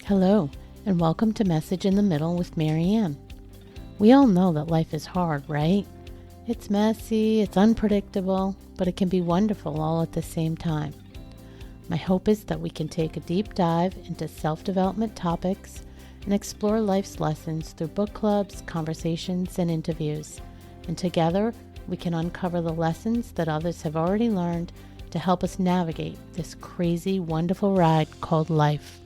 Hello, and welcome to Message in the Middle with Marianne. We all know that life is hard, right? It's messy, it's unpredictable, but it can be wonderful all at the same time. My hope is that we can take a deep dive into self-development topics and explore life's lessons through book clubs, conversations, and interviews. And together, we can uncover the lessons that others have already learned to help us navigate this crazy, wonderful ride called life.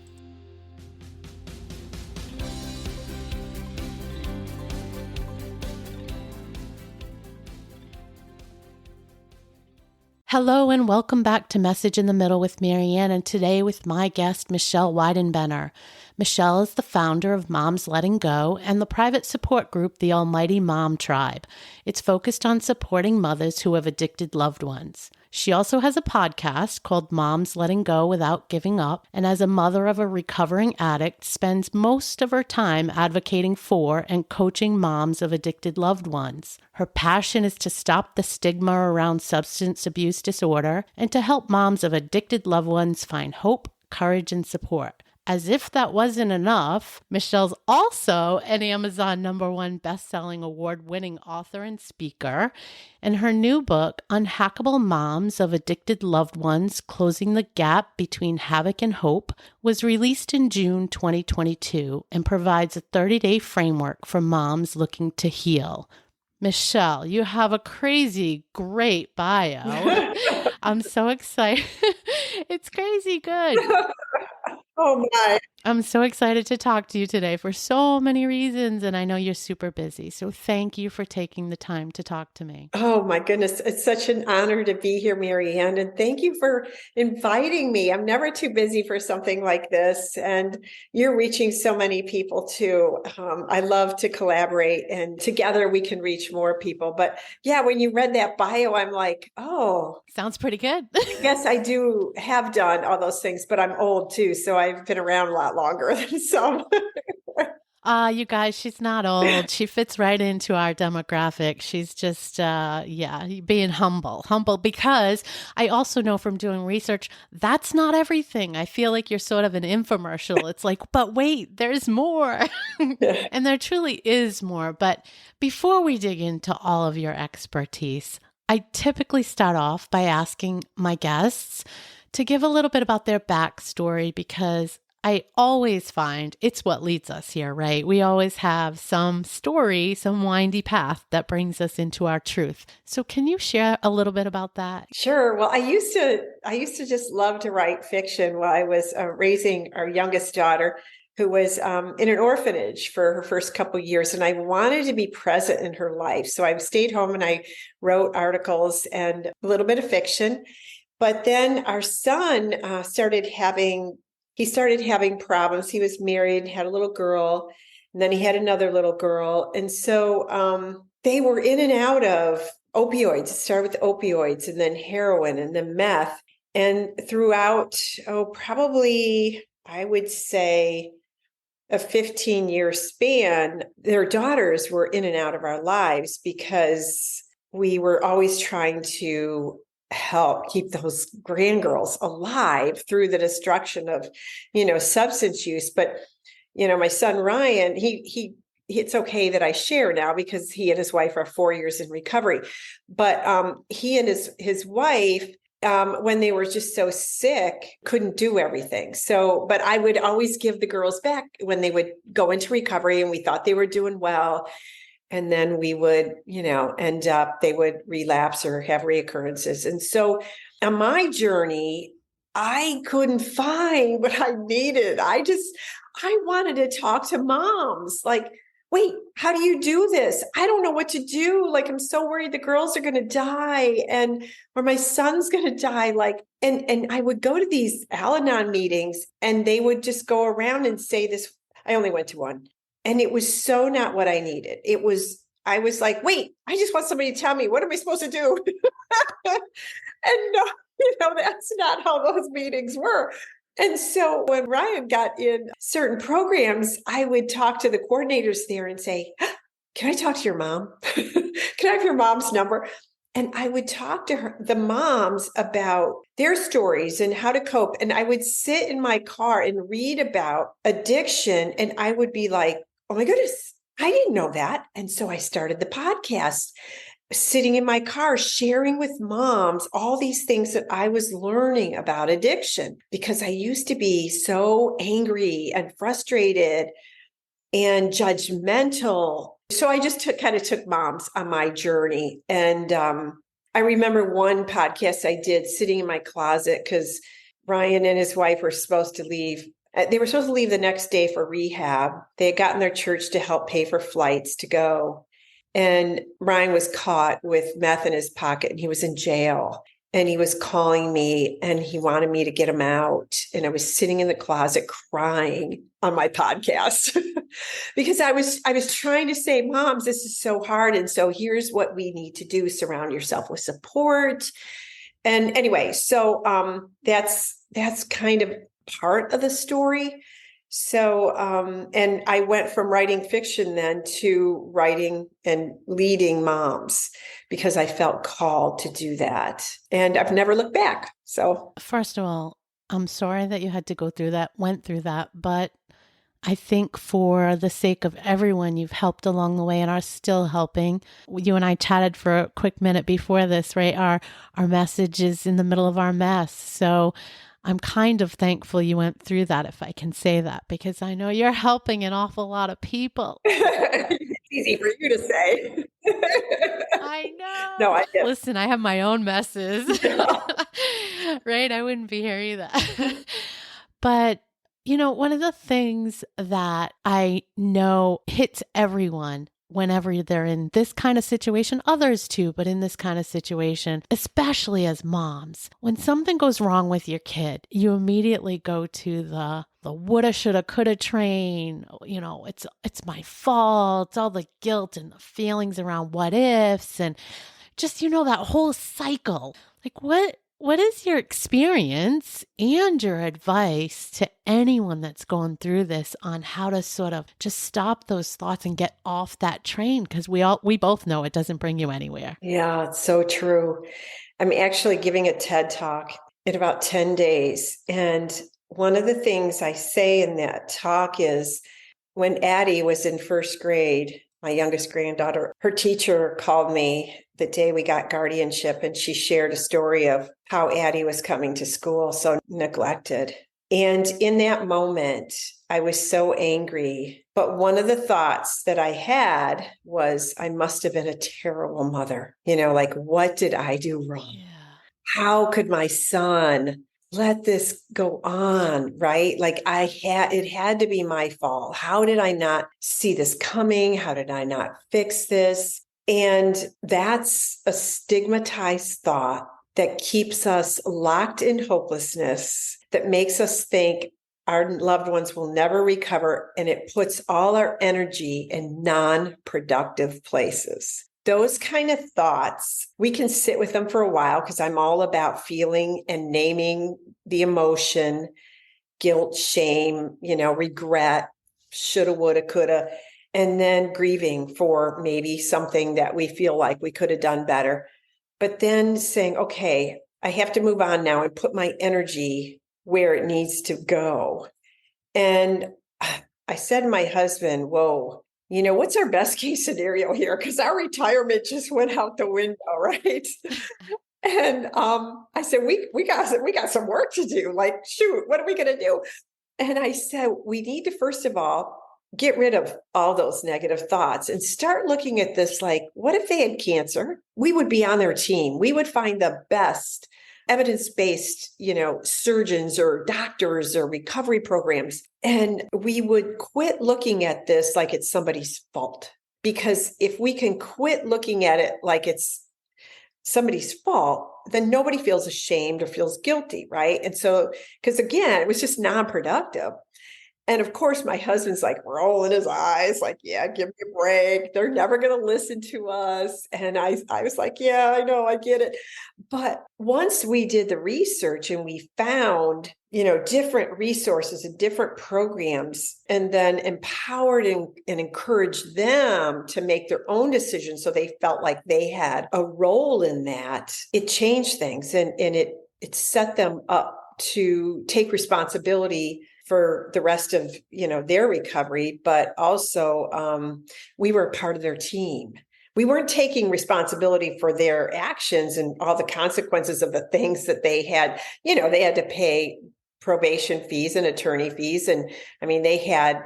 Hello and welcome back to Message in the Middle with Marianne, and today with my guest, Michelle Weidenbenner. Michelle is the founder of Moms Letting Go and the private support group, the Almighty Mom Tribe. It's focused on supporting mothers who have addicted loved ones. She also has a podcast called Moms Letting Go Without Giving Up, and as a mother of a recovering addict, spends most of her time advocating for and coaching moms of addicted loved ones. Her passion is to stop the stigma around substance abuse disorder and to help moms of addicted loved ones find hope, courage, and support. As if that wasn't enough, Michelle's also an Amazon #1 best-selling award-winning author and speaker, and her new book, Unhackable Moms of Addicted Loved Ones, Closing the Gap Between Havoc and Hope, was released in June 2022 and provides a 30-day framework for moms looking to heal. Michelle, you have a crazy, great bio. I'm so excited. It's crazy good. Oh my. I'm so excited to talk to you today for so many reasons, and I know you're super busy. So thank you for taking the time to talk to me. Oh my goodness. It's such an honor to be here, Marianne. And thank you for inviting me. I'm never too busy for something like this. And you're reaching so many people too. I love to collaborate, and together we can reach more people. But yeah, when you read that bio, I'm like, oh. Sounds pretty good. Yes, I do have done all those things, but I'm old too. So I've been around a lot longer than some. You guys, she's not old. She fits right into our demographic. She's just, being humble because I also know from doing research, that's not everything. I feel like you're sort of an infomercial. It's like, but wait, there's more. And there truly is more. But before we dig into all of your expertise, I typically start off by asking my guests to give a little bit about their backstory, because I always find it's what leads us here, right? We always have some story, some windy path that brings us into our truth. So can you share a little bit about that? Sure. Well, I used to just love to write fiction while I was raising our youngest daughter, who was in an orphanage for her first couple of years. And I wanted to be present in her life. So I stayed home and I wrote articles and a little bit of fiction. But then our son started having problems. He was married, had a little girl, and then he had another little girl. And so they were in and out of opioids. It started with opioids and then heroin and then meth. And throughout, probably, I would say, a 15-year span, their daughters were in and out of our lives because we were always trying to help keep those grandgirls alive through the destruction of, substance use. But, my son, Ryan, he it's okay that I share now because he and his wife are 4 years in recovery. But he and his wife, when they were just so sick, couldn't do everything. So, but I would always give the girls back when they would go into recovery and we thought they were doing well. And then we would, end up, they would relapse or have reoccurrences. And so on my journey, I couldn't find what I needed. I wanted to talk to moms. Like, wait, how do you do this? I don't know what to do. Like, I'm so worried the girls are going to die or my son's going to die. Like, and I would go to these Al-Anon meetings and they would just go around and say this. I only went to one. And it was so not what I needed. I was like, wait, I just want somebody to tell me, what am I supposed to do? And no, that's not how those meetings were. And so when Ryan got in certain programs, I would talk to the coordinators there and say, can I talk to your mom? Can I have your mom's number? And I would talk to the moms about their stories and how to cope. And I would sit in my car and read about addiction. And I would be like, oh my goodness, I didn't know that. And so I started the podcast, sitting in my car, sharing with moms all these things that I was learning about addiction, because I used to be so angry and frustrated and judgmental. So I just kind of took moms on my journey. And I remember one podcast I did sitting in my closet because Ryan and his wife were supposed to leave. They were supposed to leave the next day for rehab. They had gotten their church to help pay for flights to go. And Ryan was caught with meth in his pocket and he was in jail. And he was calling me and he wanted me to get him out. And I was sitting in the closet crying on my podcast because I was trying to say, moms, this is so hard. And so here's what we need to do. Surround yourself with support. And anyway, so that's kind of part of the story. So, and I went from writing fiction then to writing and leading moms because I felt called to do that. And I've never looked back. So, first of all, I'm sorry that you had to go through that, went through that, but I think for the sake of everyone, you've helped along the way and are still helping. You and I chatted for a quick minute before this, right? Our message is in the middle of our mess. So I'm kind of thankful you went through that, if I can say that, because I know you're helping an awful lot of people. It's easy for you to say. I know. No, I get. Listen, I have my own messes, right? I wouldn't be here either. But, one of the things that I know hits everyone whenever they're in this kind of situation, others too, but in this kind of situation, especially as moms, when something goes wrong with your kid, you immediately go to the woulda, shoulda, coulda train. It's my fault, all the guilt and the feelings around what ifs and just, that whole cycle. Like what is your experience and your advice to anyone that's going through this on how to sort of just stop those thoughts and get off that train? Because we both know it doesn't bring you anywhere. Yeah, it's so true. I'm actually giving a TED Talk in about 10 days. And one of the things I say in that talk is when Addie was in first grade, my youngest granddaughter, her teacher called me the day we got guardianship, and she shared a story of how Addie was coming to school so neglected. And in that moment, I was so angry. But one of the thoughts that I had was, I must have been a terrible mother. Like, what did I do wrong? Yeah. How could my son let this go on, right? Like it had to be my fault. How did I not see this coming? How did I not fix this? And that's a stigmatized thought that keeps us locked in hopelessness, that makes us think our loved ones will never recover. And it puts all our energy in non-productive places. Those kind of thoughts, we can sit with them for a while because I'm all about feeling and naming the emotion, guilt, shame, regret, shoulda, woulda, coulda, and then grieving for maybe something that we feel like we could have done better. But then saying, okay, I have to move on now and put my energy where it needs to go. And I said to my husband, whoa, what's our best case scenario here? Because our retirement just went out the window, right? And I said, we got some work to do. Like, shoot, what are we going to do? And I said, we need to, first of all, get rid of all those negative thoughts and start looking at this like, what if they had cancer? We would be on their team. We would find the best evidence-based, surgeons or doctors or recovery programs. And we would quit looking at this like it's somebody's fault. Because if we can quit looking at it like it's somebody's fault, then nobody feels ashamed or feels guilty, right? And so, because again, it was just non-productive. And of course, my husband's like rolling his eyes, like, yeah, give me a break. They're never going to listen to us. And I was like, yeah, I know, I get it. But once we did the research and we found, different resources and different programs, and then empowered and encouraged them to make their own decisions so they felt like they had a role in that, it changed things and it set them up to take responsibility for the rest of, their recovery, but also we were part of their team. We weren't taking responsibility for their actions and all the consequences of the things that they had. They had to pay probation fees and attorney fees. And I mean, they had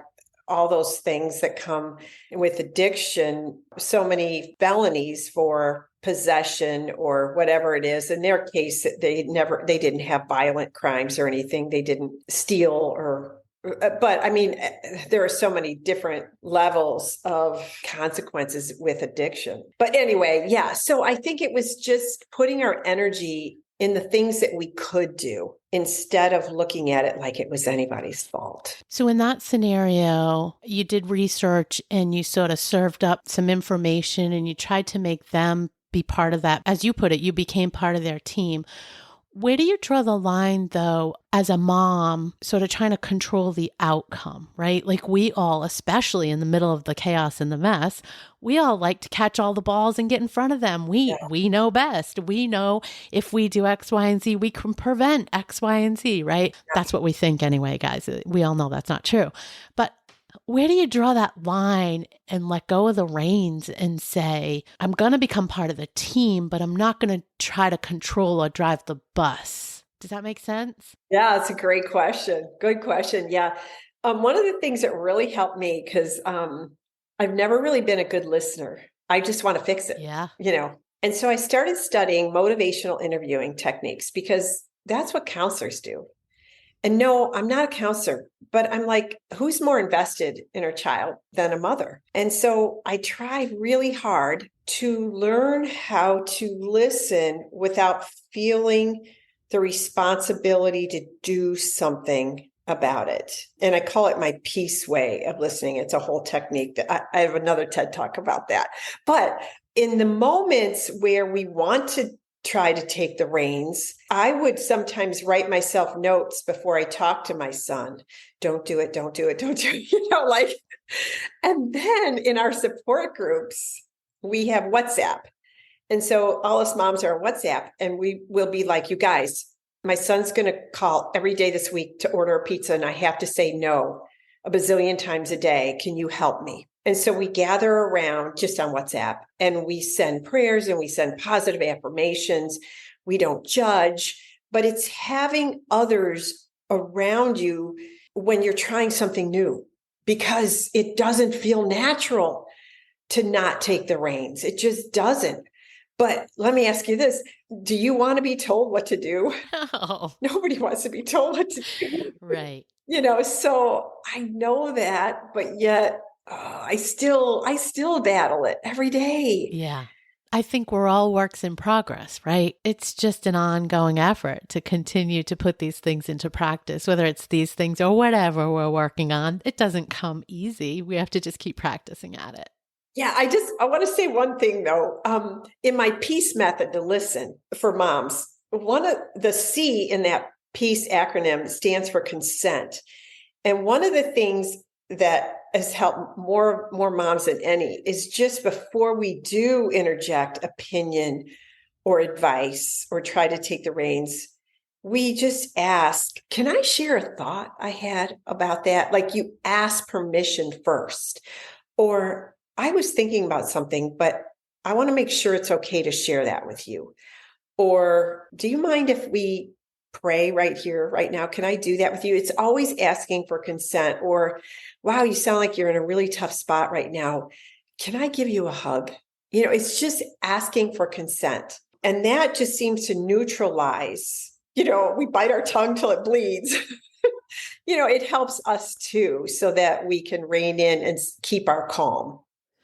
all those things that come with addiction, so many felonies for possession or whatever it is. In their case, they didn't have violent crimes or anything. They didn't steal but I mean, there are so many different levels of consequences with addiction. But anyway, yeah. So I think it was just putting our energy in the things that we could do instead of looking at it like it was anybody's fault. So in that scenario, you did research and you sort of served up some information and you tried to make them be part of that. As you put it, you became part of their team. Where do you draw the line, though, as a mom, sort of trying to control the outcome, right? Like we all, especially in the middle of the chaos and the mess, we all like to catch all the balls and get in front of them. We know best. We know if we do X, Y, and Z, we can prevent X, Y, and Z, right? Yeah. That's what we think anyway, guys. We all know that's not true. But where do you draw that line and let go of the reins and say, I'm going to become part of the team, but I'm not going to try to control or drive the bus? Does that make sense? Yeah, it's a great question. Good question. Yeah. One of the things that really helped me, because I've never really been a good listener. I just want to fix it. Yeah. And so I started studying motivational interviewing techniques because that's what counselors do. And no, I'm not a counselor, but I'm like, who's more invested in her child than a mother? And so I tried really hard to learn how to listen without feeling the responsibility to do something about it. And I call it my peace way of listening. It's a whole technique that I have another TED Talk about that. But in the moments where we want to try to take the reins, I would sometimes write myself notes before I talk to my son. Don't do it, don't do it, don't do it, and then in our support groups, we have WhatsApp. And so all us moms are on WhatsApp and we will be like, you guys, my son's going to call every day this week to order a pizza and I have to say no a bazillion times a day. Can you help me? And so we gather around just on WhatsApp and we send prayers and we send positive affirmations. We don't judge, but it's having others around you when you're trying something new, because it doesn't feel natural to not take the reins. It just doesn't. But let me ask you this. Do you want to be told what to do? No. Nobody wants to be told what to do. Right. So I know that, but yet I still battle it every day. Yeah. I think we're all works in progress, right? It's just an ongoing effort to continue to put these things into practice, whether it's these things or whatever we're working on. It doesn't come easy. We have to just keep practicing at it. Yeah, I want to say one thing though. In my PEACE method to listen for moms, one of the C in that PEACE acronym stands for consent. And one of the things that has helped more moms than any is just before we do interject opinion or advice or try to take the reins, we just ask, can I share a thought I had about that? Like you ask permission first. Or I was thinking about something, but I want to make sure it's okay to share that with you. Or do you mind if we pray right here, right now? Can I do that with you? It's always asking for consent. Or, wow, you sound like you're in a really tough spot right now. Can I give you a hug? It's just asking for consent. And that just seems to neutralize, we bite our tongue till it bleeds. It helps us too, so that we can rein in and keep our calm.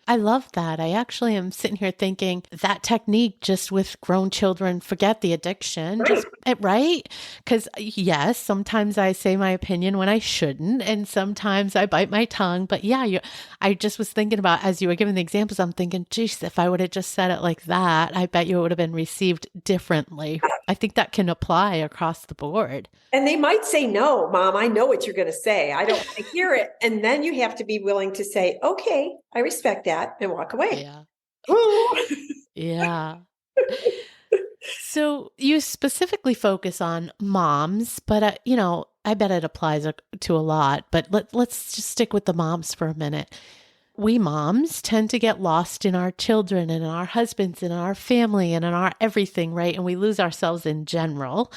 I love that. I actually am sitting here thinking that technique just with grown children, forget the addiction, Right. just right? Because yes, sometimes I say my opinion when I shouldn't, and sometimes I bite my tongue. But yeah, I just was thinking about as you were giving the examples, I'm thinking, geez, if I would have just said it like that, I bet you it would have been received differently. I think that can apply across the board. And they might say, no, mom, I know what you're going to say. I don't want to hear it. And then you have to be willing to say, okay, I respect that and walk away. Yeah. Ooh. Yeah. So you specifically focus on moms, but I bet it applies to a lot. But let's just stick with the moms for a minute. We moms tend to get lost in our children and in our husbands and in our family and in our everything, right? And we lose ourselves in general.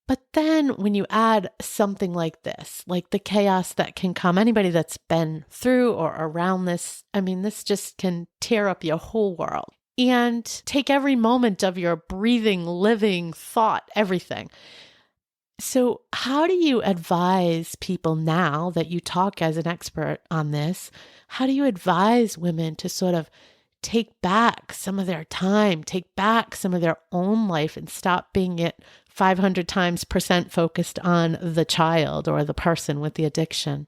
But then when you add something like this, like the chaos that can come, anybody that's been through or around this, I mean, this just can tear up your whole world and take every moment of your breathing, living, thought, everything. So, how do you advise people now that you talk as an expert on this? How do you advise women to sort of take back some of their time, take back some of their own life and stop being it 500 times percent focused on the child or the person with the addiction?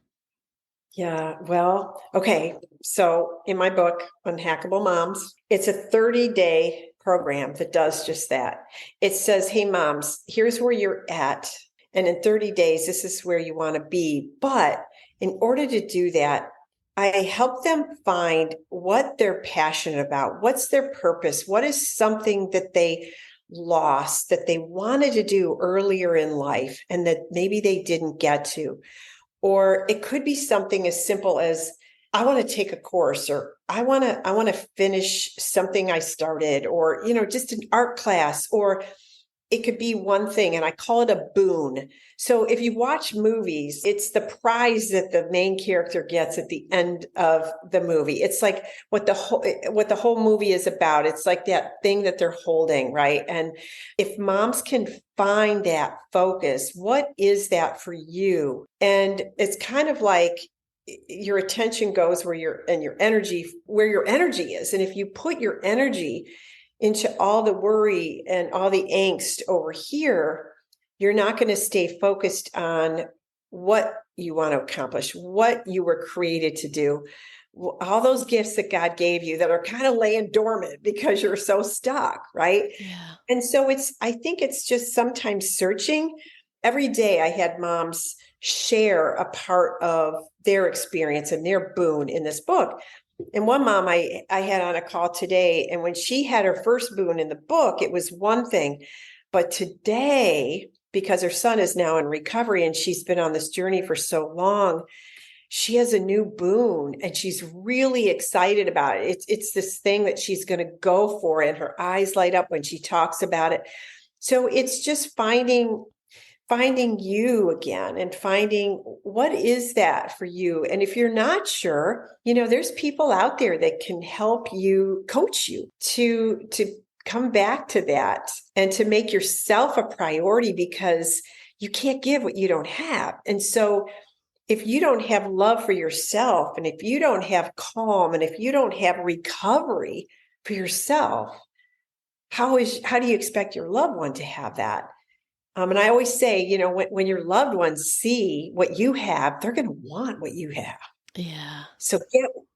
Yeah, well, okay. So in my book, Unhackable Moms, it's a 30-day program that does just that. It says, hey, moms, here's where you're at. And in 30 days, this is where you want to be. But in order to do that, I help them find what they're passionate about. What's their purpose? What is something that they lost that they wanted to do earlier in life and that maybe they didn't get to? Or it could be something as simple as I want to take a course, or I want to finish something I started, or just an art class, or it could be one thing, and I call it a boon. So if you watch movies, it's the prize that the main character gets at the end of the movie. It's like what the whole movie is about. It's like that thing that they're holding, right? And if moms can find that focus, what is that for you? And it's kind of like your attention goes where your energy is. And if you put your energy into all the worry and all the angst over here, you're not going to stay focused on what you want to accomplish, what you were created to do, all those gifts that God gave you that are kind of laying dormant because you're so stuck, right? Yeah. And so I think it's just sometimes searching. Every day I had moms share a part of their experience and their boon in this book. And one mom I had on a call today, and when she had her first boon in the book, it was one thing. But today, because her son is now in recovery and she's been on this journey for so long, she has a new boon and she's really excited about it. It's this thing that she's going to go for, and her eyes light up when she talks about it. So it's just finding you again and finding what is that for you. And if you're not sure, there's people out there that can help you, coach you to come back to that and to make yourself a priority, because you can't give what you don't have. And so if you don't have love for yourself, and if you don't have calm, and if you don't have recovery for yourself, how do you expect your loved one to have that? And I always say, when your loved ones see what you have, they're going to want what you have. Yeah. So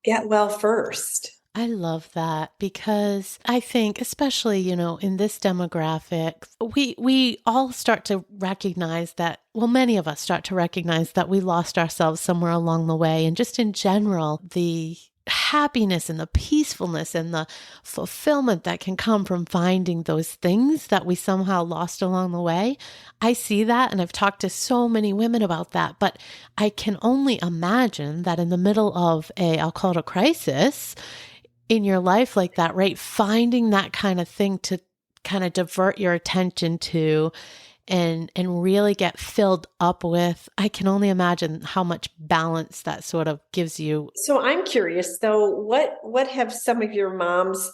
get well first. I love that because I think, especially, in this demographic, we all start to recognize that, well, many of us start to recognize that we lost ourselves somewhere along the way. And just in general, the happiness and the peacefulness and the fulfillment that can come from finding those things that we somehow lost along the way. I see that, and I've talked to so many women about that, but I can only imagine that in the middle of I'll call it a crisis in your life like that, right? Finding that kind of thing to kind of divert your attention to and really get filled up with, I can only imagine how much balance that sort of gives you. So I'm curious though, what have some of your moms,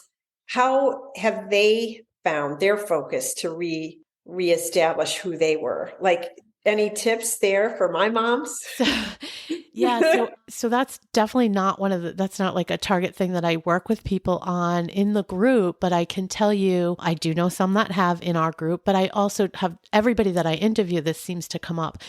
how have they found their focus to reestablish who they were? Like, any tips there for my moms? Yeah, so that's definitely not that's not like a target thing that I work with people on in the group, but I can tell you I do know some that have in our group, but I also have everybody that I interview, this seems to come up.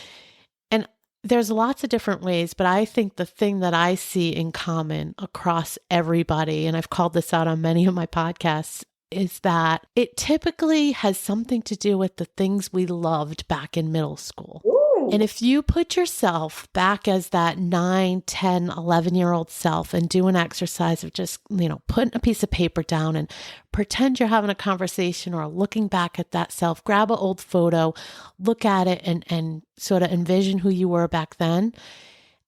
And there's lots of different ways, but I think the thing that I see in common across everybody, and I've called this out on many of my podcasts, is that it typically has something to do with the things we loved back in middle school. Ooh. And if you put yourself back as that 9, 10, 11-year-old self and do an exercise of just, putting a piece of paper down and pretend you're having a conversation or looking back at that self, grab an old photo, look at it and sort of envision who you were back then.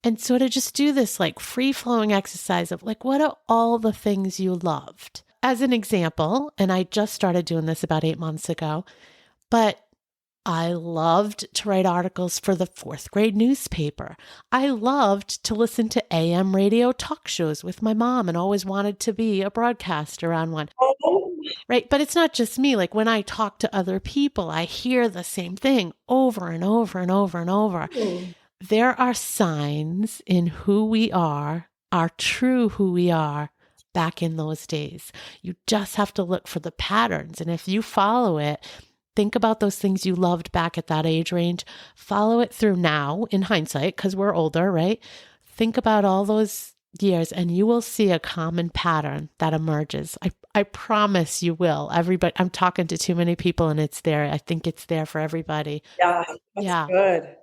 And sort of just do this like free flowing exercise of like, what are all the things you loved? As an example, and I just started doing this about 8 months ago, but I loved to write articles for the 4th grade newspaper. I loved to listen to AM radio talk shows with my mom and always wanted to be a broadcaster on one. Oh. Right. But it's not just me. Like when I talk to other people, I hear the same thing over and over and over and over. There are signs in who we are, our true who we are back in those days. You just have to look for the patterns. And if you follow it, think about those things you loved back at that age range, follow it through now in hindsight, because we're older, right? Think about all those years and you will see a common pattern that emerges. I promise you will. Everybody, I'm talking to too many people and it's there. I think it's there for everybody. Yeah, that's good.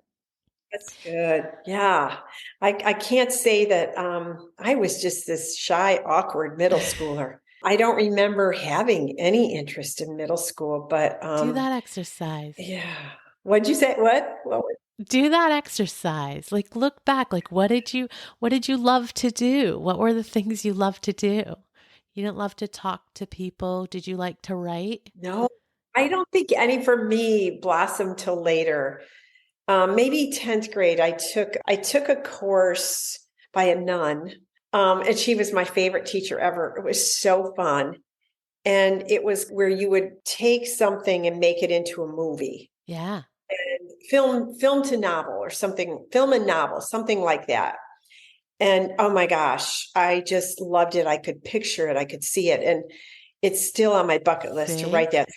That's good. Yeah. I can't say that I was just this shy, awkward middle schooler. I don't remember having any interest in middle school, but do that exercise. Yeah. What'd you say? What? Do that exercise. Like look back, like what did you love to do? What were the things you loved to do? You didn't love to talk to people. Did you like to write? No, I don't think any for me blossomed till later. Maybe 10th grade, I took a course by a nun, and she was my favorite teacher ever. It was so fun. And it was where you would take something and make it into a movie. Yeah. And film to novel or something, film and novel, something like that. And oh my gosh, I just loved it. I could picture it. I could see it. And it's still on my bucket list to write that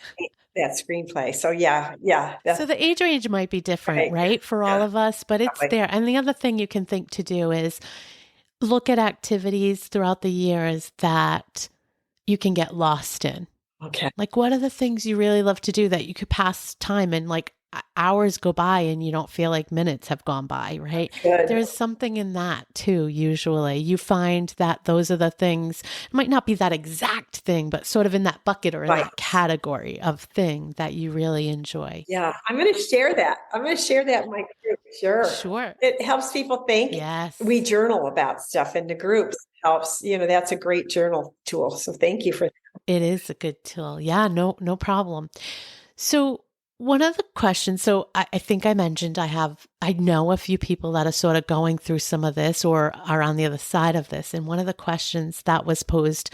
screenplay. So yeah. So the age range might be different, right? For all of us, but it's there. And the other thing you can think to do is look at activities throughout the years that you can get lost in. Okay. Like what are the things you really love to do that you could pass time and like hours go by and you don't feel like minutes have gone by, right? There's something in that too. Usually you find that those are the things, it might not be that exact thing, but sort of in that bucket or in that category of thing that you really enjoy. Yeah. I'm going to share that. I'm going to share that in my group. Sure. It helps people think. Yes. We journal about stuff in the groups. Helps, that's a great journal tool. So thank you for that. It is a good tool. Yeah, no problem. So one of the questions, so I think I mentioned I know a few people that are sort of going through some of this or are on the other side of this. And one of the questions that was posed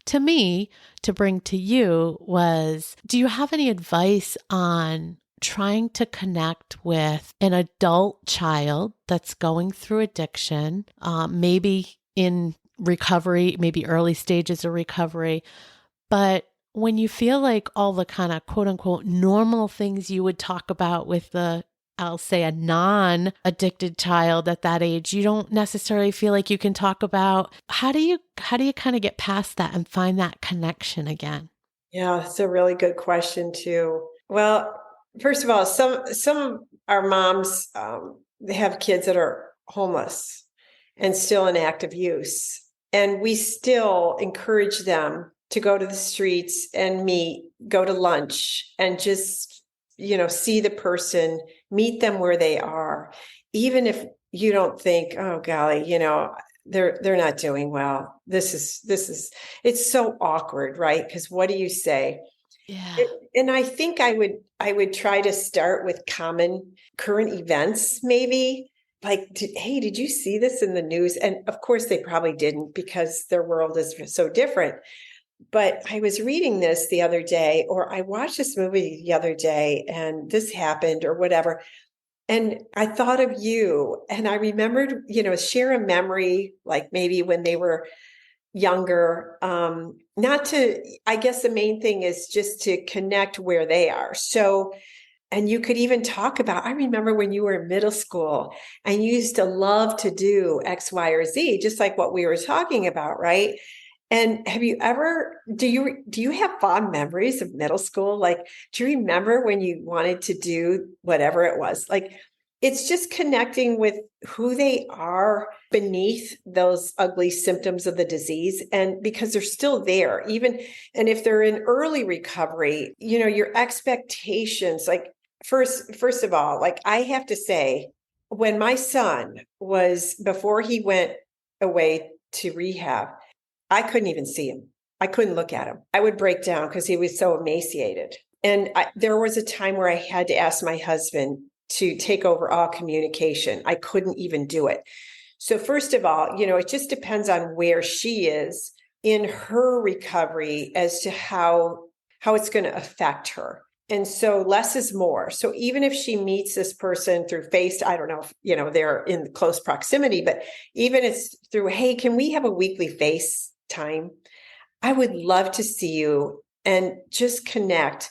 to me to bring to you was, do you have any advice on trying to connect with an adult child that's going through addiction, maybe in recovery, maybe early stages of recovery, but when you feel like all the kind of quote unquote normal things you would talk about with I'll say a non-addicted child at that age, you don't necessarily feel like you can talk about, how do you kind of get past that and find that connection again? Yeah, that's a really good question too. Well, first of all, some of our moms, they have kids that are homeless and still in active use. And we still encourage them to go to the streets and go to lunch and just, see the person, meet them where they are. Even if you don't think, oh golly, they're not doing well. This is, it's so awkward, right? Because what do you say? Yeah. And I think I would try to start with common current events, maybe. Like, hey, did you see this in the news? And of course they probably didn't because their world is so different. But I was reading this the other day, or I watched this movie the other day and this happened or whatever. And I thought of you, and I remembered, share a memory, like maybe when they were younger. Not to, I guess the main thing is just to connect where they are. So, and you could even talk about, I remember when you were in middle school and you used to love to do X, Y, or Z, just like what we were talking about, right? And have you ever, do you have fond memories of middle school? Like, do you remember when you wanted to do whatever it was? Like, it's just connecting with who they are beneath those ugly symptoms of the disease. And because they're still there, even, and if they're in early recovery, your expectations, like first of all, like I have to say, when my son was, before he went away to rehab, I couldn't even see him. I couldn't look at him. I would break down because he was so emaciated. And there was a time where I had to ask my husband to take over all communication. I couldn't even do it. So first of all, it just depends on where she is in her recovery as to how it's going to affect her. And so less is more. So even if she meets this person through face, I don't know if, they're in close proximity, but even it's through, hey, can we have a weekly face time? I would love to see you and just connect.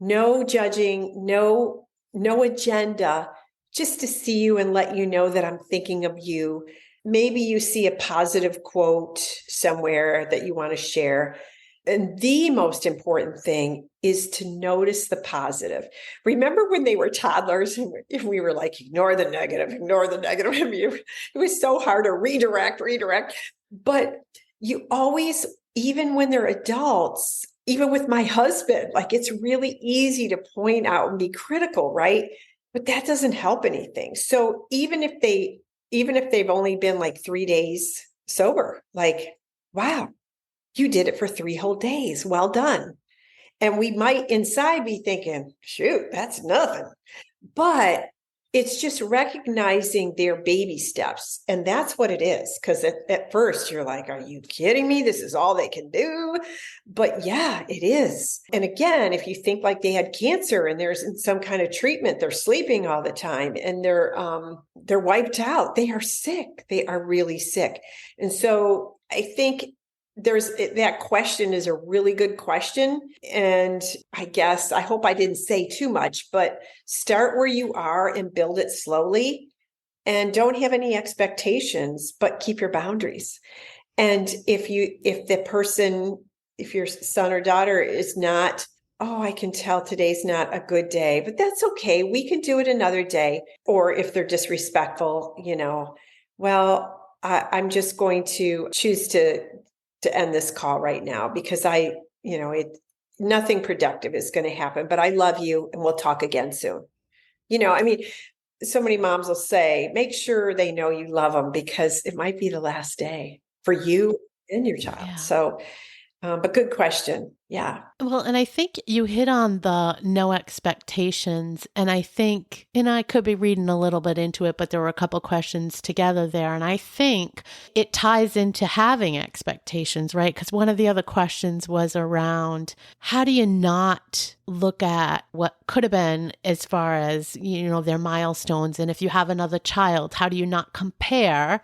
No judging, no agenda, just to see you and let you know that I'm thinking of you. Maybe you see a positive quote somewhere that you want to share. And the most important thing is to notice the positive. Remember when they were toddlers and we were like, ignore the negative. It was so hard to redirect. But you always, even when they're adults, even with my husband, like it's really easy to point out and be critical, right? But that doesn't help anything. So even if they've only been like 3 days sober, like, wow, you did it for 3 whole days. Well done. And we might inside be thinking, shoot, that's nothing. But it's just recognizing their baby steps. And that's what it is. Because at first you're like, are you kidding me? This is all they can do. But yeah, it is. And again, if you think like they had cancer and there's some kind of treatment, they're sleeping all the time and they're wiped out. They are sick. They are really sick. And so I think that question is a really good question. And I hope I didn't say too much, but start where you are and build it slowly and don't have any expectations, but keep your boundaries. And if your son or daughter is not, oh, I can tell today's not a good day, but that's okay. We can do it another day. Or if they're disrespectful, well, I'm just going to choose to end this call right now because nothing productive is going to happen, but I love you and we'll talk again soon. I mean, so many moms will say, make sure they know you love them because it might be the last day for you and your child. Yeah. So, but good question. Yeah. Well, and I think you hit on the no expectations. And I think, and I could be reading a little bit into it, but there were a couple questions together there. And I think it ties into having expectations, right? Because one of the other questions was around how do you not look at what could have been as far as, their milestones? And if you have another child, how do you not compare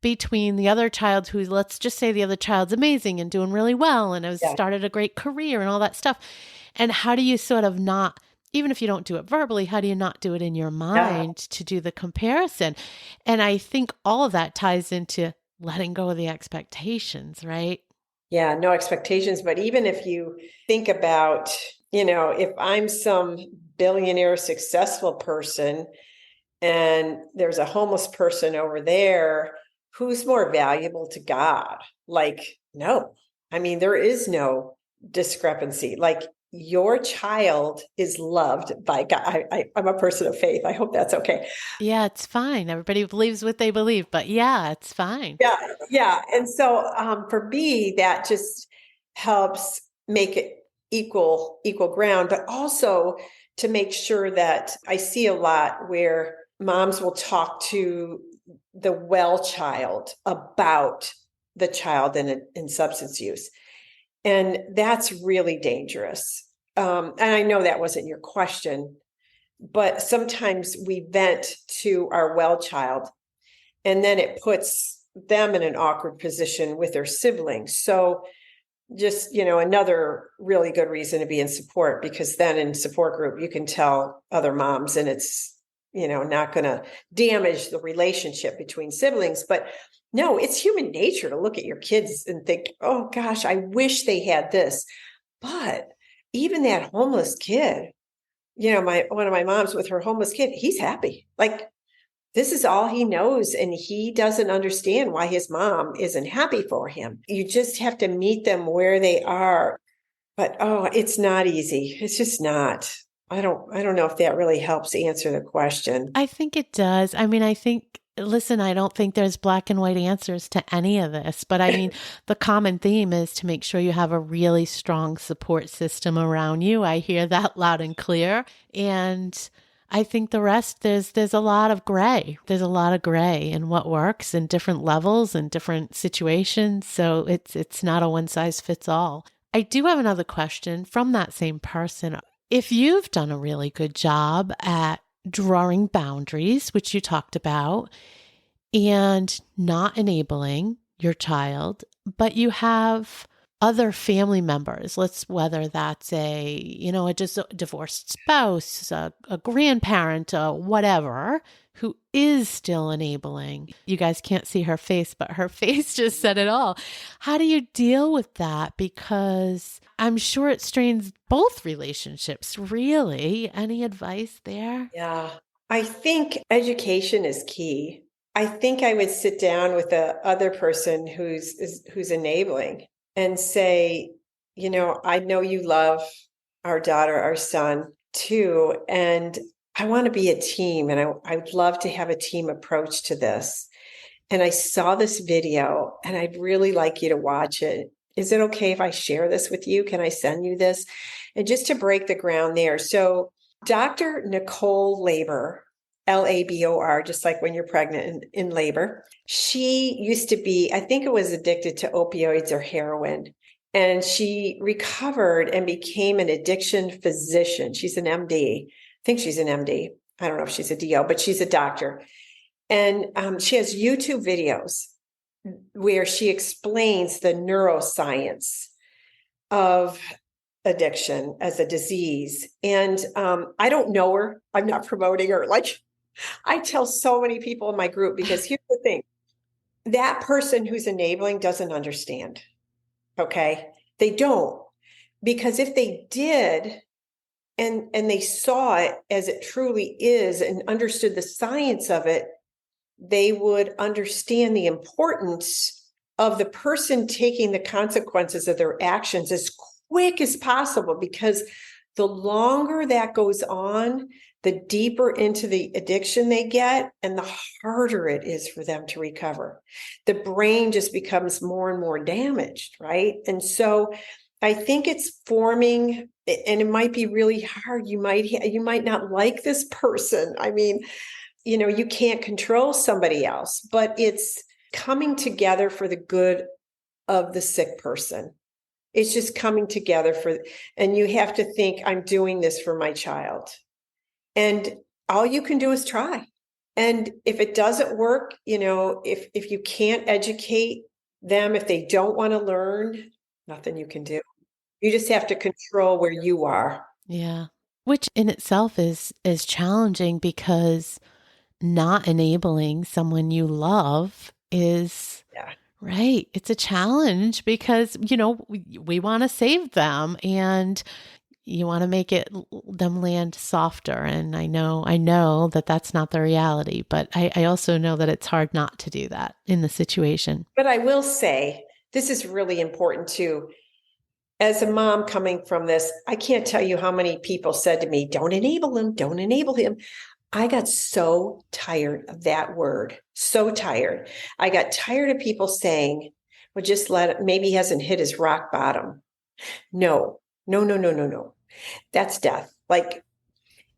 between the other child who's, let's just say the other child's amazing and doing really well and has started a great career and all that stuff. And how do you sort of not, even if you don't do it verbally, how do you not do it in your mind to do the comparison? And I think all of that ties into letting go of the expectations, right? Yeah, no expectations. But even if you think about, if I'm some billionaire successful person and there's a homeless person over there, who's more valuable to God? Like, no, I mean, there is no discrepancy. Like your child is loved by God. I'm a person of faith. I hope that's okay. Yeah, it's fine. Everybody believes what they believe, but yeah, it's fine. Yeah. Yeah. And so for me, that just helps make it equal ground, but also to make sure that I see a lot where moms will talk to the well child about the child in substance use. And that's really dangerous. And I know that wasn't your question, but sometimes we vent to our well child, and then it puts them in an awkward position with their siblings. So just, another really good reason to be in support, because then in support group, you can tell other moms and it's, not going to damage the relationship between siblings. But no, it's human nature to look at your kids and think, oh gosh, I wish they had this. But even that homeless kid, one of my moms with her homeless kid, he's happy. Like, this is all he knows, and he doesn't understand why his mom isn't happy for him. You just have to meet them where they are. But it's not easy. It's just not. I don't know if that really helps answer the question. I think it does. I mean, listen, I don't think there's black and white answers to any of this, but I mean, the common theme is to make sure you have a really strong support system around you. I hear that loud and clear. And I think the rest, there's a lot of gray. There's a lot of gray in what works in different levels and different situations. So it's not a one size fits all. I do have another question from that same person. If you've done a really good job at drawing boundaries, which you talked about, and not enabling your child, but you have other family members, whether that's a divorced spouse, a grandparent, whatever, who is still enabling. You guys can't see her face, but her face just said it all. How do you deal with that? Because I'm sure it strains both relationships, really. Any advice there? Yeah, I think education is key. I think I would sit down with the other person who's enabling and say, I know you love our daughter, our son too, and I want to be a team, and I'd love to have a team approach to this. And I saw this video, and I'd really like you to watch it. Is it okay if I share this with you? Can I send you this? And just to break the ground there. So Dr. Nicole Labor, Labor, just like when you're pregnant in labor, she used to be, I think it was addicted to opioids or heroin. And she recovered and became an addiction physician. She's an MD. I think she's an MD. I don't know if she's a DO, but she's a doctor. And she has YouTube videos where she explains the neuroscience of addiction as a disease. And I don't know her. I'm not promoting her. Like, I tell so many people in my group, because here's the thing. That person who's enabling doesn't understand. Okay. They don't. Because if they did, and they saw it as it truly is and understood the science of it, they would understand the importance of the person taking the consequences of their actions as quick as possible, because the longer that goes on, the deeper into the addiction they get, and the harder it is for them to recover. The brain just becomes more and more damaged, right? And so I think it's forming, and it might be really hard. You might not like this person. I mean, you can't control somebody else, but it's coming together for the good of the sick person. It's just coming together and you have to think, I'm doing this for my child. And all you can do is try. And if it doesn't work, if you can't educate them, if they don't want to learn, nothing you can do. You just have to control where you are. Yeah. Which in itself is challenging, because not enabling someone you love is right. It's a challenge because, we want to save them, and you want to make them land softer. And I know that that's not the reality, but I also know that it's hard not to do that in the situation. But I will say, this is really important too. As a mom coming from this, I can't tell you how many people said to me, don't enable him, don't enable him. I got so tired of that word, so tired. I got tired of people saying, well, just maybe he hasn't hit his rock bottom. No. That's death. Like,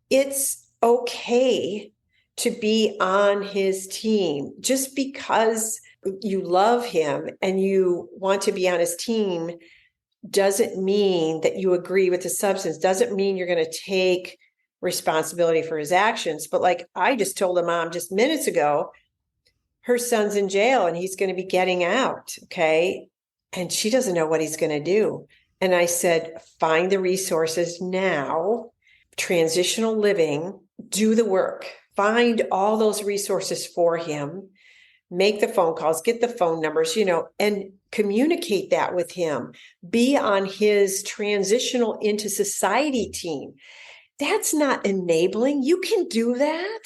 it's okay to be on his team. Just because you love him and you want to be on his team doesn't mean that you agree with the substance, doesn't mean you're going to take responsibility for his actions. But like I just told a mom just minutes ago, her son's in jail and he's going to be getting out. Okay. And she doesn't know what he's going to do. And I said, find the resources now, transitional living, do the work, find all those resources for him, make the phone calls, get the phone numbers, and communicate that with him, be on his transitional into society team. That's not enabling. You can do that.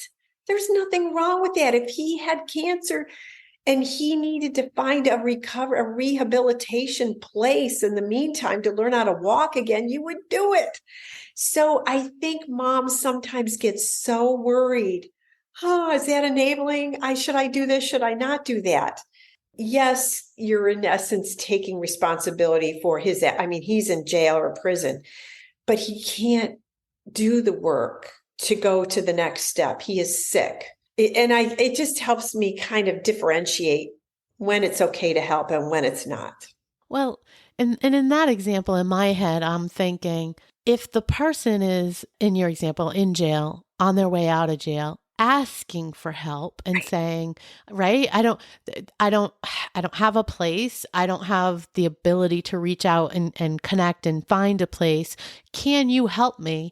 There's nothing wrong with that. If he had cancer and he needed to find a rehabilitation place in the meantime to learn how to walk again, you would do it. So I think moms sometimes get so worried. Oh, is that enabling? Should I do this? Should I not do that? Yes, you're in essence taking responsibility for he's in jail or prison, but he can't do the work to go to the next step. He is sick. It just helps me kind of differentiate when it's okay to help and when it's not. Well, and in that example, in my head, I'm thinking, if the person is, in your example, in jail, on their way out of jail, asking for help and saying, right, I don't have a place. I don't have the ability to reach out and connect and find a place. Can you help me?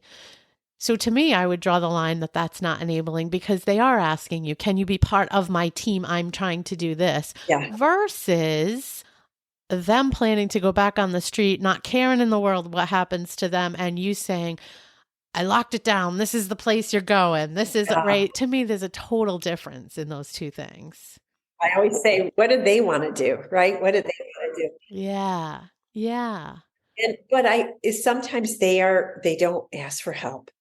So to me, I would draw the line that that's not enabling, because they are asking you, can you be part of my team? I'm trying to do this. Yeah. Versus them planning to go back on the street, not caring in the world what happens to them, and you saying, I locked it down. This is the place you're going. This isn't right. To me, there's a total difference in those two things. I always say, what do they want to do? Right? What do they want to do? Yeah. Yeah. But sometimes they don't ask for help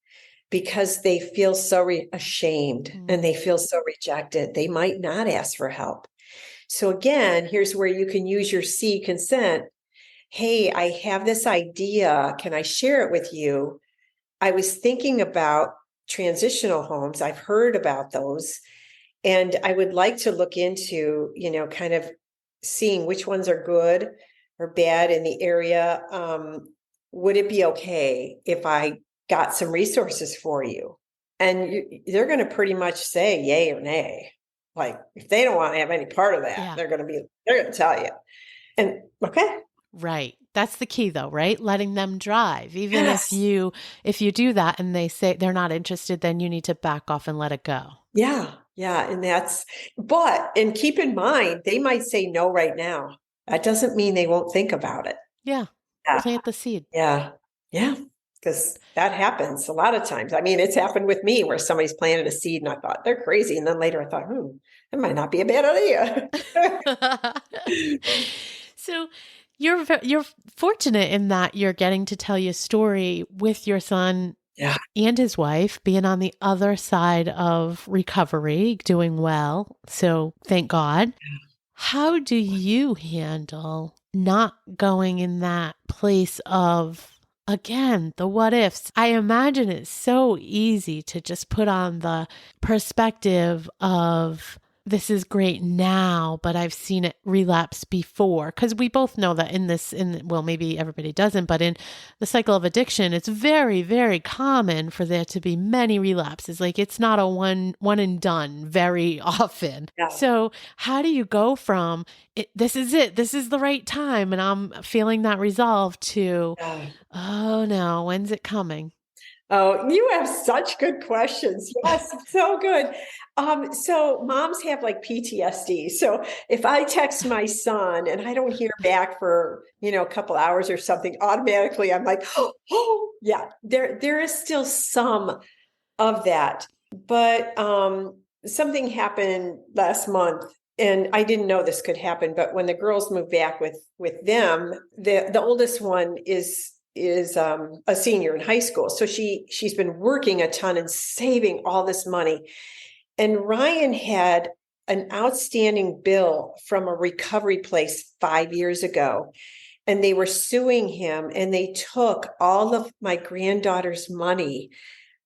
because they feel so ashamed and they feel so rejected. They might not ask for help. So again, here's where you can use your C, consent. Hey, I have this idea. Can I share it with you? I was thinking about transitional homes. I've heard about those. And I would like to look into, kind of seeing which ones are good or bad in the area. Would it be okay if I got some resources for you? And they're going to pretty much say yay or nay. Like if they don't want to have any part of that, they're going to tell you. And okay. Right. That's the key though, right? Letting them drive. Even if you do that and they say they're not interested, then you need to back off and let it go. Yeah. Yeah. And keep in mind, they might say no right now. That doesn't mean they won't think about it. Yeah. Plant the seed. Yeah. Yeah. Because that happens a lot of times. I mean, it's happened with me where somebody's planted a seed and I thought they're crazy. And then later I thought, that might not be a bad idea. So you're fortunate in that you're getting to tell your story with your son and his wife being on the other side of recovery, doing well. So thank God. How do you handle not going in that place of, again, the what ifs? I imagine it's so easy to just put on the perspective of, this is great now, but I've seen it relapse before. Because we both know that well, maybe everybody doesn't, but in the cycle of addiction, it's very, very common for there to be many relapses. Like it's not a one and done very often. Yeah. So how do you go from this is it, this is the right time, and I'm feeling that resolve to, oh no, when's it coming? Oh, you have such good questions. Yes, so good. So moms have like PTSD. So if I text my son and I don't hear back for, a couple hours or something, automatically I'm like, oh yeah, there is still some of that. But something happened last month and I didn't know this could happen, but when the girls moved back with them, the oldest one is a senior in high school. So she's been working a ton and saving all this money. And Ryan had an outstanding bill from a recovery place 5 years ago. And they were suing him and they took all of my granddaughter's money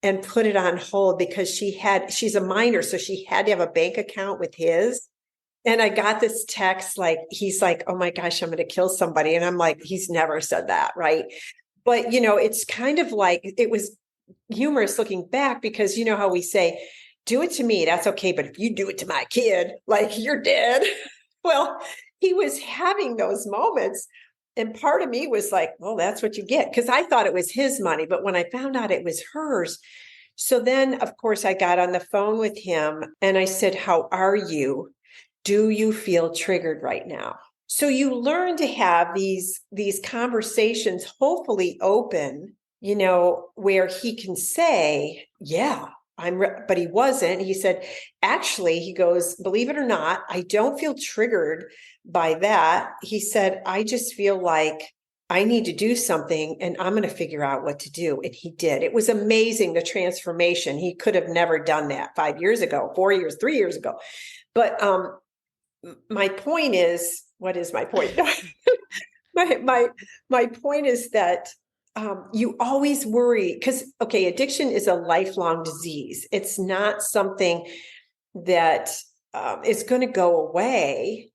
and put it on hold because she's a minor. So she had to have a bank account with his. And I got this text, he's like, oh my gosh, I'm going to kill somebody. And I'm like, he's never said that. Right. But, it's kind of like it was humorous looking back, because you know how we say, do it to me, that's okay. But if you do it to my kid, like, you're dead. Well, he was having those moments. And part of me was like, well, that's what you get. Because I thought it was his money. But when I found out it was hers. So then, of course, I got on the phone with him and I said, how are you? Do you feel triggered right now? So you learn to have these conversations, hopefully open, where he can say, yeah, but he wasn't. He said, actually, he goes, believe it or not, I don't feel triggered by that. He said, I just feel like I need to do something and I'm going to figure out what to do. And he did. It was amazing, the transformation. He could have never done that 5 years ago, 4 years, 3 years ago. But my point is, what is my point? my point is that you always worry because, okay, addiction is a lifelong disease. It's not something that is going to go away.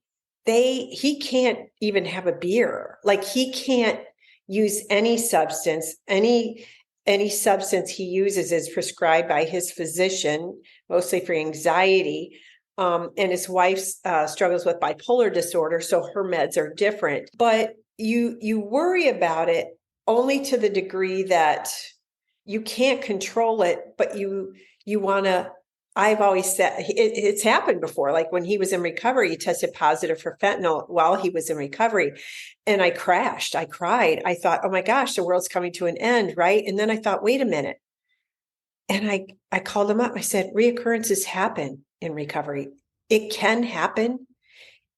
He can't even have a beer. Like, he can't use any substance. Any substance he uses is prescribed by his physician, mostly for anxiety. And his wife struggles with bipolar disorder, so her meds are different. But you worry about it only to the degree that you can't control it, but you want to. I've always said it's happened before. Like, when he was in recovery, he tested positive for fentanyl while he was in recovery. And I crashed. I cried. I thought, oh my gosh, the world's coming to an end, right? And then I thought, wait a minute. And I called him up. I said, reoccurrences happen in recovery. It can happen.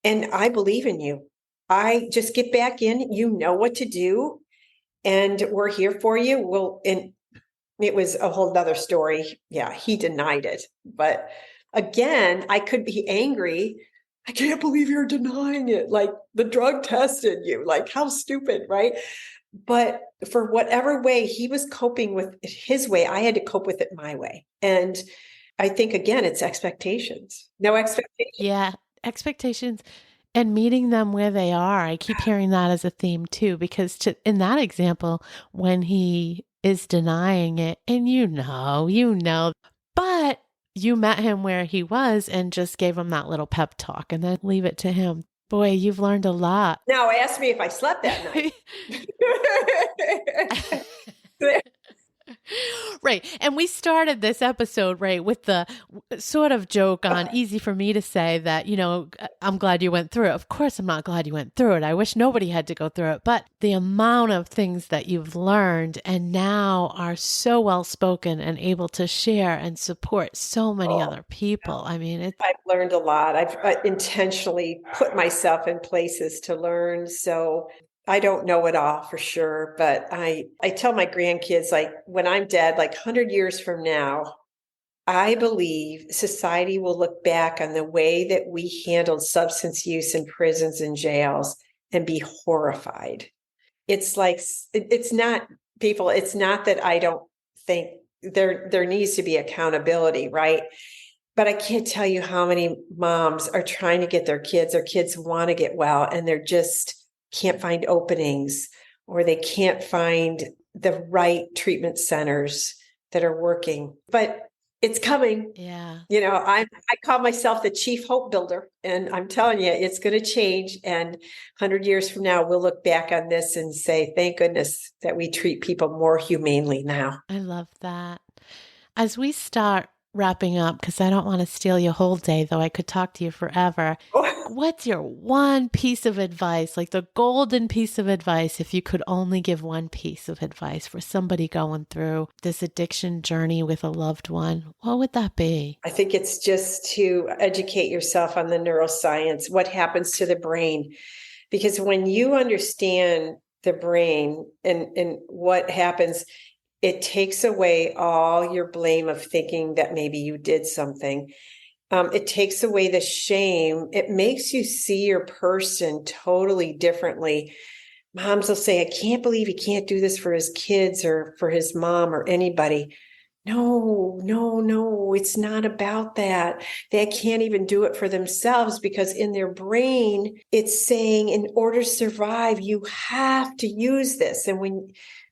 And I believe in you. I just get back in. You know what to do. And we're here for you. And it was a whole nother story. Yeah, he denied it. But again, I could be angry. I can't believe you're denying it. Like, the drug tested you. Like, how stupid, right? But for whatever way he was coping with his way, I had to cope with it my way. And I think, again, it's expectations. No expectations. Yeah, expectations and meeting them where they are. I keep hearing that as a theme too, because in that example, when he is denying it, and you know, but you met him where he was and just gave him that little pep talk and then leave it to him. Boy, you've learned a lot. Now, ask me if I slept that night. Right. And we started this episode, right, with the sort of joke on easy for me to say that, I'm glad you went through it. Of course, I'm not glad you went through it. I wish nobody had to go through it. But the amount of things that you've learned and now are so well spoken and able to share and support so many other people. I mean, I've learned a lot. I've intentionally put myself in places to learn. So I don't know it all for sure, but I tell my grandkids, like, when I'm dead, like 100 years from now, I believe society will look back on the way that we handled substance use in prisons and jails and be horrified. It's like, it's not that I don't think there needs to be accountability, right? But I can't tell you how many moms are trying to get their kids want to get well, and they're just can't find openings, or they can't find the right treatment centers that are working. But it's coming. Yeah. I call myself the chief hope builder, and I'm telling you, it's going to change. And 100 years from now, we'll look back on this and say, thank goodness that we treat people more humanely now. I love that. As we start wrapping up, because I don't want to steal your whole day, though I could talk to you forever. What's your one piece of advice, like the golden piece of advice, if you could only give one piece of advice for somebody going through this addiction journey with a loved one? What would that be? I think it's just to educate yourself on the neuroscience, what happens to the brain. Because when you understand the brain and what happens, it takes away all your blame of thinking that maybe you did something. It takes away the shame. It makes you see your person totally differently. Moms will say, I can't believe he can't do this for his kids or for his mom or anybody. No, it's not about that. They can't even do it for themselves because in their brain, it's saying in order to survive, you have to use this.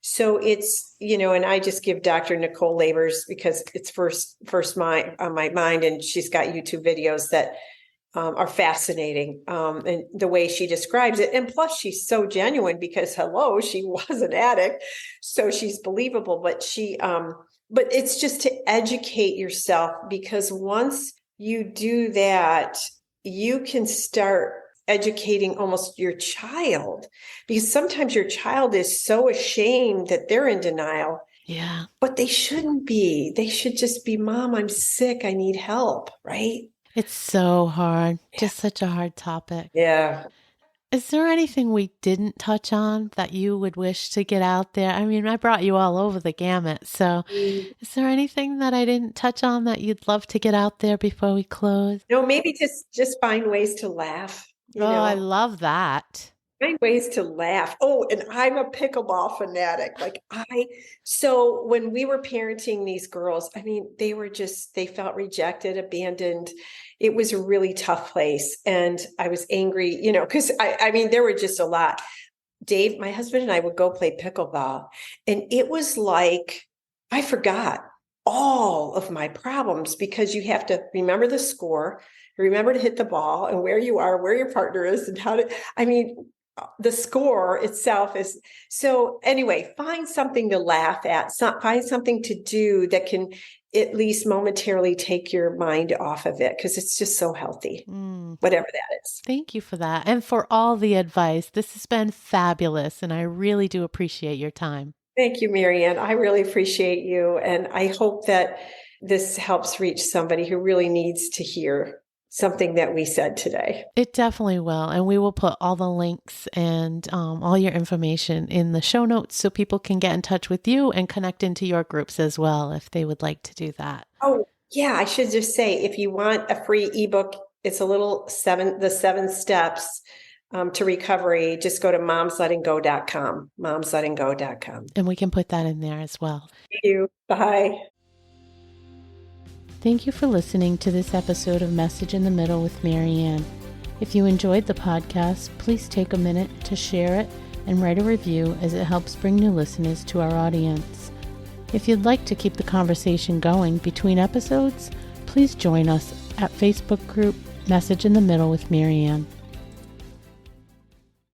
So it's, and I just give Dr. Nicole Labors because it's first on my mind, and she's got YouTube videos that are fascinating, and the way she describes it. And plus she's so genuine because she was an addict. So she's believable, but it's just to educate yourself, because once you do that, you can start educating almost your child, because sometimes your child is so ashamed that they're in denial. Yeah. But they shouldn't be. They should just be, Mom, I'm sick. I need help. Right? It's so hard. Just such a hard topic. Yeah. Is there anything we didn't touch on that you would wish to get out there? I mean, I brought you all over the gamut. So is there anything that I didn't touch on that you'd love to get out there before we close? No, maybe just find ways to laugh. I love that. Find ways to laugh. Oh, and I'm a pickleball fanatic. So when we were parenting these girls, I mean, they felt rejected, abandoned. It was a really tough place. And I was angry, because I mean, there were just a lot. Dave, my husband, and I would go play pickleball, and it was like, I forgot all of my problems, because you have to remember the score, remember to hit the ball and where you are, where your partner is, and the score itself is. So anyway, find something to laugh at, find something to do that can at least momentarily take your mind off of it, because it's just so healthy, whatever that is. Thank you for that. And for all the advice. This has been fabulous, and I really do appreciate your time. Thank you, Marianne. I really appreciate you. And I hope that this helps reach somebody who really needs to hear something that we said today. It definitely will. And we will put all the links and all your information in the show notes so people can get in touch with you and connect into your groups as well if they would like to do that. Oh, yeah. I should just say, if you want a free ebook, it's the 7 steps to recovery. Just go to momslettinggo.com, momslettinggo.com. And we can put that in there as well. Thank you. Bye. Thank you for listening to this episode of Message in the Middle with Marianne. If you enjoyed the podcast, please take a minute to share it and write a review, as it helps bring new listeners to our audience. If you'd like to keep the conversation going between episodes, please join us at Facebook group Message in the Middle with Marianne.